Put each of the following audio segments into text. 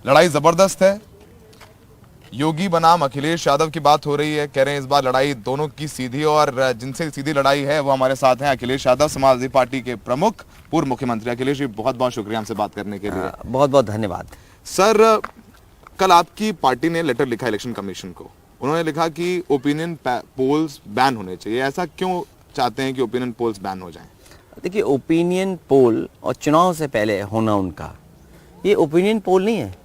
लड़ाई जबरदस्त है। योगी बनाम अखिलेश यादव की बात हो रही है, कह रहे हैं इस बार लड़ाई दोनों की सीधी, और जिनसे सीधी लड़ाई है वो हमारे साथ हैं अखिलेश यादव, समाजवादी पार्टी के प्रमुख, पूर्व मुख्यमंत्री। अखिलेश जी बहुत बहुत शुक्रिया हमसे बात करने के लिए। बहुत बहुत धन्यवाद सर, कल आपकी पार्टी ने लेटर लिखा इलेक्शन कमीशन को। उन्होंने लिखा कि ओपिनियन पोल्स बैन होने चाहिए। ऐसा क्यों चाहते हैं कि ओपिनियन पोल्स बैन हो जाएं? देखिए, ओपिनियन पोल और चुनाव से पहले होना उनका, ये ओपिनियन पोल नहीं है,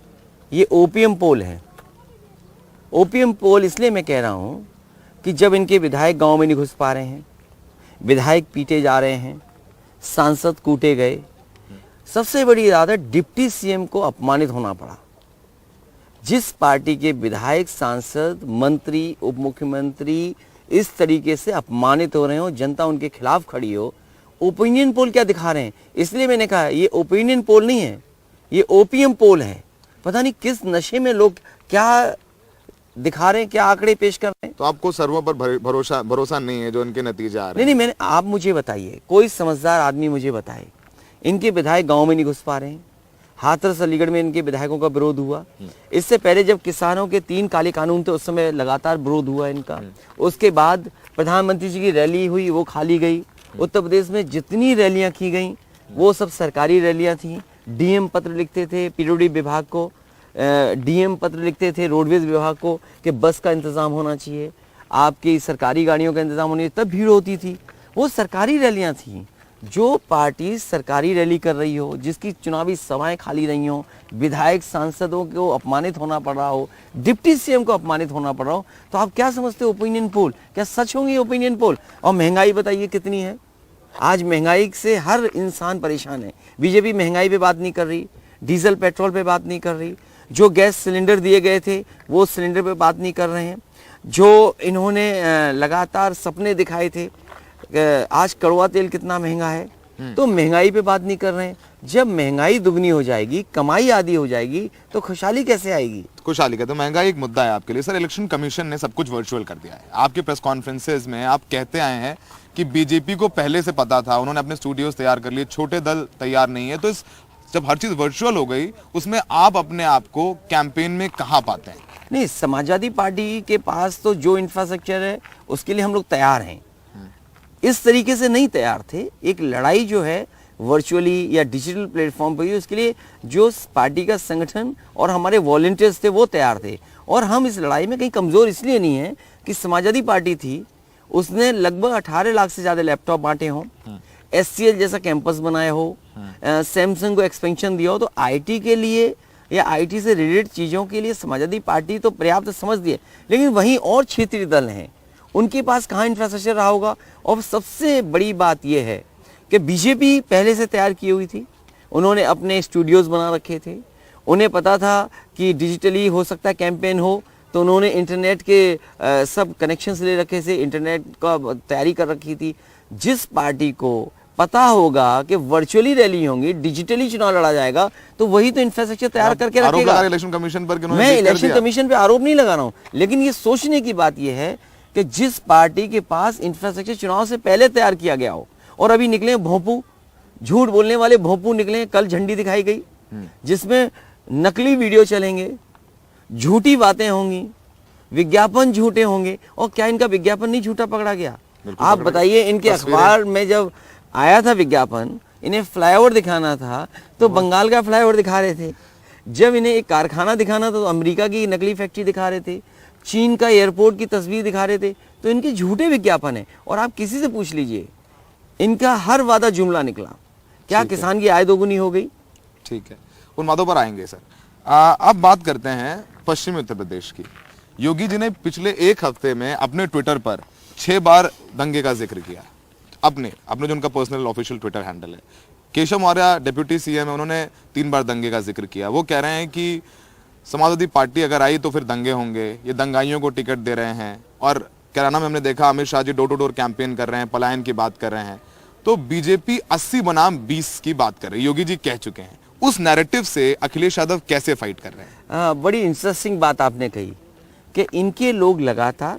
ये ओपीएम पोल है। ओपीएम पोल इसलिए मैं कह रहा हूँ कि जब इनके विधायक गांव में नहीं घुस पा रहे हैं, विधायक पीटे जा रहे हैं, सांसद कूटे गए, सबसे बड़ी आदत डिप्टी सीएम को अपमानित होना पड़ा। जिस पार्टी के विधायक, सांसद, मंत्री, उप मुख्यमंत्री इस तरीके से अपमानित हो रहे हो, जनता उनके खिलाफ खड़ी हो, ओपिनियन पोल क्या दिखा रहे हैं? इसलिए मैंने कहा ये ओपिनियन पोल नहीं है, ये ओपीएम पोल है। पता नहीं किस नशे में लोग क्या दिखा रहे हैं, क्या आंकड़े पेश कर रहे हैं। तो आपको सर्वों पर भरोसा नहीं है जो इनके नतीजे आ रहे हैं? नहीं, आप मुझे बताइए, कोई समझदार आदमी मुझे बताए, इनके विधायक गांव में नहीं घुस पा रहे हैं। हाथरस अलीगढ़ में इनके विधायकों का विरोध हुआ। इससे पहले जब किसानों के 3 काले कानून थे उस समय लगातार विरोध हुआ इनका। उसके बाद प्रधानमंत्री जी की रैली हुई, वो खाली गई। उत्तर प्रदेश में जितनी रैलियां की गई वो सब सरकारी रैलियां थी। डीएम पत्र लिखते थे पीडब्ल्यूडी विभाग को, डीएम पत्र लिखते थे रोडवेज विभाग को कि बस का इंतजाम होना चाहिए, आपकी सरकारी गाड़ियों का इंतजाम होना चाहिए, तब भीड़ होती थी। वो सरकारी रैलियां थी। जो पार्टी सरकारी रैली कर रही हो, जिसकी चुनावी सभाएं खाली रही हो, विधायक सांसदों को अपमानित होना पड़ रहा हो, डिप्टी सीएम को अपमानित होना पड़ रहा हो, तो आप क्या समझते हो ओपिनियन पोल? क्या सच होंगे ओपिनियन पोल? और महंगाई बताइए कितनी है। आज महंगाई से हर इंसान परेशान है। बीजेपी महंगाई पे बात नहीं कर रही, डीजल पेट्रोल पे बात नहीं कर रही, जो गैस सिलेंडर दिए गए थे वो सिलेंडर पे बात नहीं कर रहे हैं, जो इन्होंने लगातार सपने दिखाए थे, आज कड़वा तेल कितना महंगा है, तो महंगाई पे बात नहीं कर रहे हैं। जब महंगाई दुगनी हो जाएगी, कमाई आधी हो जाएगी, तो खुशहाली कैसे आएगी? खुशहाली का तो महंगाई एक मुद्दा है आपके लिए। सर, इलेक्शन कमीशन ने सब कुछ वर्चुअल कर दिया है। आपके प्रेस कॉन्फ्रेंसेज में आप कहते आए हैं कि बीजेपी को पहले से पता था, उन्होंने अपने स्टूडियोज तैयार कर लिए, छोटे दल तैयार नहीं है। तो इस जब हर चीज वर्चुअल हो गई, उसमें आप अपने आप को कैंपेन में कहाँ पाते हैं? नहीं, समाजवादी पार्टी के पास तो जो इंफ्रास्ट्रक्चर है उसके लिए हम लोग तैयार हैं। इस तरीके से नहीं तैयार थे। एक लड़ाई जो है वर्चुअली या डिजिटल प्लेटफॉर्म पर, उसके लिए जो पार्टी का संगठन और हमारे वॉलंटियर्स थे वो तैयार थे। और हम इस लड़ाई में कहीं कमजोर इसलिए नहीं है कि समाजवादी पार्टी थी, उसने लगभग 18 लाख से ज्यादा लैपटॉप बांटे हों, एससीएल जैसा कैंपस बनाया हो, सैमसंग को एक्सपेंशन दिया हो, तो आईटी के लिए या आईटी से रिलेटेड चीजों के लिए समाजवादी पार्टी तो पर्याप्त समझती है। लेकिन वहीं और क्षेत्रीय दल हैं, उनके पास कहाँ इंफ्रास्ट्रक्चर रहा होगा। और सबसे बड़ी बात यह है कि बीजेपी पहले से तैयार की हुई थी, उन्होंने अपने स्टूडियोज बना रखे थे, उन्हें पता था कि डिजिटली हो सकता है कैंपेन हो, तो उन्होंने इंटरनेट के सब कनेक्शंस ले रखे थे, इंटरनेट का तैयारी कर रखी थी। जिस पार्टी को पता होगा कि वर्चुअली रैली होंगी, डिजिटली चुनाव लड़ा जाएगा, तो वही तो इंफ्रास्ट्रक्चर तैयार करके रखेगा। इलेक्शन कमीशन पर मैं इलेक्शन कमीशन पे आरोप नहीं लगा रहा हूँ, लेकिन ये सोचने की बात यह है कि जिस पार्टी के पास इंफ्रास्ट्रक्चर चुनाव से पहले तैयार किया गया हो, और अभी निकले भोंपू, झूठ बोलने वाले भोंपू निकले। कल झंडी दिखाई गई जिसमें नकली वीडियो चलेंगे, झूठी बातें होंगी, विज्ञापन झूठे होंगे। और क्या इनका विज्ञापन नहीं झूठा पकड़ा गया? आप बताइए, इनके अखबार में जब आया था विज्ञापन, इन्हें फ्लाईओवर दिखाना था तो बंगाल का फ्लाईओवर दिखा रहे थे। जब इन्हें एक कारखाना दिखाना था तो अमेरिका की नकली फैक्ट्री दिखा रहे थे, चीन का एयरपोर्ट की तस्वीर दिखा रहे थे। तो इनके झूठे विज्ञापन है। और आप किसी से पूछ लीजिए, इनका हर वादा जुमला निकला। क्या किसान की आय दोगुनी हो गई? ठीक है, उन वादों पर आएंगे सर। अब बात करते हैं पश्चिमी उत्तर प्रदेश की। योगी जी ने पिछले एक हफ्ते में अपने ट्विटर पर 6 बार दंगे का जिक्र किया। अपने जो उनका पर्सनल ऑफिशियल ट्विटर हैंडल है। केशव मौर्य डिप्टी सीएम है, उन्होंने 3 बार दंगे का जिक्र किया। वो कह रहे हैं कि समाजवादी पार्टी अगर आई तो फिर दंगे होंगे, ये दंगाइयों को टिकट दे रहे हैं। और कैराना में हमने देखा Amit Shah ji door to door campaign कर रहे हैं, पलायन की बात कर रहे हैं। तो बीजेपी 80 बनाम 20 की बात कर रही है, योगी जी कह चुके हैं। उस नैरेटिव से अखिलेश यादव कैसे फाइट कर रहे हैं? बड़ी इंटरेस्टिंग बात आपने कही कि इनके लोग लगातार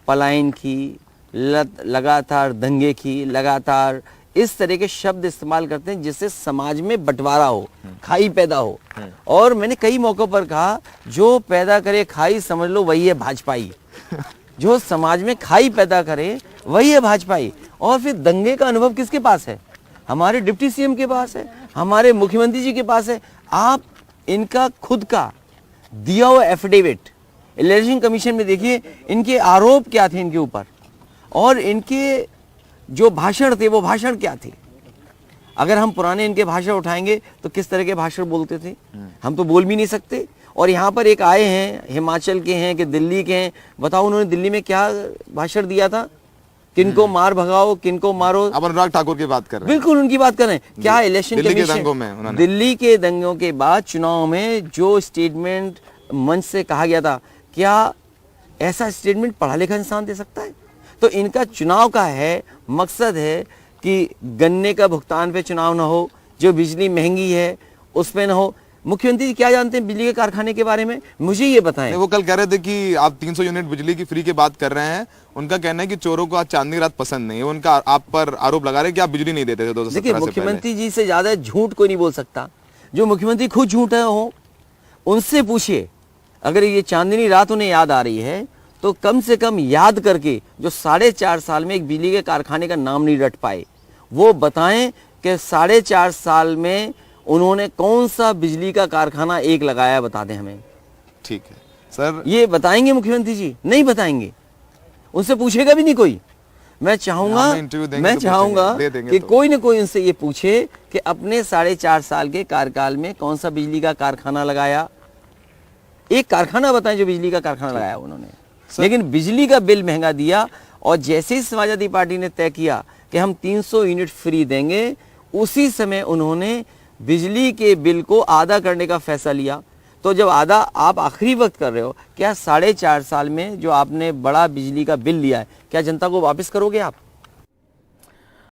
पलायन की, लगातार दंगे की, लगातार इस तरह के शब्द इस्तेमाल करते हैं जिससे समाज में बंटवारा हो, खाई पैदा हो। और मैंने कई मौकों पर कहा, जो पैदा करे खाई समझ लो वही है भाजपाई। जो समाज में खाई पैदा करे वही है भाजपाई। और फिर दंगे का अनुभव किसके पास है? हमारे डिप्टी सीएम के पास है, हमारे मुख्यमंत्री जी के पास है। आप इनका खुद का दिया हुआ एफिडेविट इलेक्शन कमीशन में देखिए, इनके आरोप क्या थे इनके ऊपर, और इनके जो भाषण थे वो भाषण क्या थे। अगर हम पुराने इनके भाषण उठाएंगे तो किस तरह के भाषण बोलते थे, हम तो बोल भी नहीं सकते। और यहाँ पर एक आए हैं, हिमाचल के हैं कि दिल्ली के हैं, बताओ उन्होंने दिल्ली में क्या भाषण दिया था? किनको मार भगाओ, किनको मारो। अब अनुराग ठाकुर की बात कर रहे हैं। बिल्कुल उनकी बात कर रहे हैं। क्या इलेक्शन दिल्ली के कमीशन दंगों में उन्होंने, दिल्ली के दंगों के बाद चुनाव में जो स्टेटमेंट मंच से कहा गया था, क्या ऐसा स्टेटमेंट पढ़ा लिखा इंसान दे सकता है? तो इनका चुनाव का है मकसद है कि गन्ने का भुगतान पे चुनाव ना हो, जो बिजली महंगी है उस पे ना हो। मुख्यमंत्री जी क्या जानते हैं बिजली के कारखाने के बारे में? मुझे ये बताएं। वो कल कह रहे थे कि आप 300 यूनिट बिजली की फ्री की बात कर रहे हैं। उनका कहना है कि चोरों को आज चांदनी रात पसंद नहीं है। उनका आप पर आरोप लगा रहे हैं कि आप बिजली नहीं देते थे 2017 से देखिए, पहले। मुख्यमंत्री जी से ज्यादा झूठ कोई नहीं बोल सकता। जो मुख्यमंत्री खुद झूठ हो, उनसे पूछिए। अगर ये चांदनी रात उन्हें याद आ रही है तो कम से कम याद करके, जो 4.5 साल में एक बिजली के कारखाने का नाम नहीं रट पाए, वो बताएं कि 4.5 साल में उन्होंने कौन सा बिजली का कारखाना एक लगाया, बता दें हमें। ठीक है सर, ये बताएंगे मुख्यमंत्री जी? नहीं बताएंगे, उनसे पूछेगा भी नहीं कोई। मैं चाहूंगा हमें इंटरव्यू देंगे तो चाहूंगा दे देंगे कि तो। कोई न कोई उनसे ये पूछे कि अपने 4.5 साल के कार्यकाल में कौन सा बिजली का कारखाना लगाया। एक कारखाना बताएं जो बिजली का कारखाना लगाया उन्होंने। लेकिन बिजली का बिल महंगा दिया, और जैसे ही समाजवादी पार्टी ने तय किया कि हम 300 यूनिट फ्री देंगे, उसी समय उन्होंने बिजली के बिल को आधा करने का फैसला लिया। तो जब आधा आप आखिरी वक्त कर रहे हो, क्या 4.5 साल में जो आपने बड़ा बिजली का बिल लिया है, क्या जनता को वापस करोगे आप?